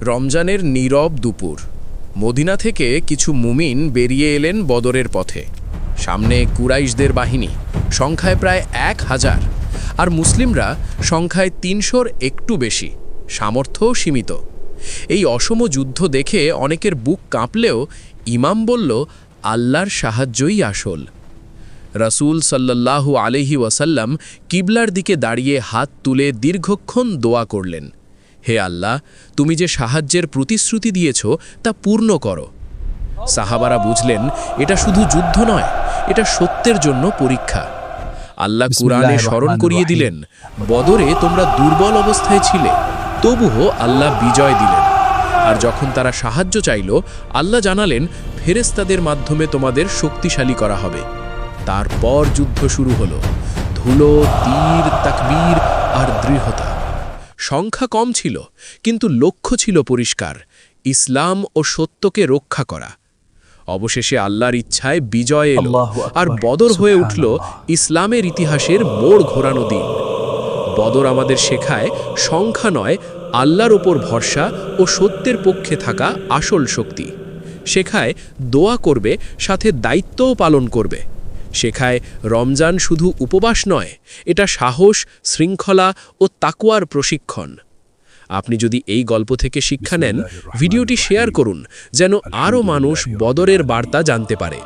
রমজানের নীরব দুপুর। মদিনা থেকে কিছু মুমিন বেরিয়ে এলেন বদরের পথে। সামনে কুরাইশদের বাহিনী, সংখ্যায় প্রায় 1000, আর মুসলিমরা সংখ্যায় 300-র একটু বেশি, সামর্থ্যও সীমিত। এই অসম যুদ্ধ দেখে অনেকের বুক কাঁপলেও ইমাম বলল, আল্লাহর সাহায্যই আসল। রাসূল সাল্লাল্লাহু আলাইহি ওয়াসাল্লাম কিবলার দিকে দাঁড়িয়ে হাত তুলে দীর্ঘক্ষণ দোয়া করলেন, হে আল্লাহ, তুমি যে সাহায্যের প্রতিশ্রুতি দিয়েছ তা পূর্ণ করো। সাহাবারা বুঝলেন এটা শুধু যুদ্ধ নয়, এটা সত্যের জন্য পরীক্ষা। আল্লাহ কুরআনে স্মরণ করিয়ে দিলেন, বদরে তোমরা দুর্বল অবস্থায় ছিলে, তবুও আল্লাহ বিজয় দিলেন। আর যখন তারা সাহায্য চাইল, আল্লাহ জানালেন ফেরেশতাদের মাধ্যমে তোমাদের শক্তিশালী করা হবে। তারপর যুদ্ধ শুরু হলো। ধুলো, তীর, তাকবীর আর দৃঢ়তা। সংখ্যা কম ছিল, কিন্তু লক্ষ্য ছিল পরিষ্কার, ইসলাম ও সত্যকে রক্ষা করা। অবশেষে আল্লাহর ইচ্ছায় বিজয় এলো, আর বদর হয়ে উঠল ইসলামের ইতিহাসের মোড় ঘোরানো দিন। বদর আমাদের শেখায় সংখ্যা নয়, আল্লাহর ওপর ভরসা ও সত্যের পক্ষে থাকা আসল শক্তি। শেখায় দোয়া করবে, সাথে দায়িত্বও পালন করবে। শেখায় রমজান শুধু উপবাস নয়, এটা সাহস, শৃঙ্খলা ও তাকওয়ার প্রশিক্ষণ। আপনি যদি এই গল্প থেকে শিক্ষা নেন, ভিডিওটি শেয়ার করুন, যেন আরও মানুষ বদরের বার্তা জানতে পারে।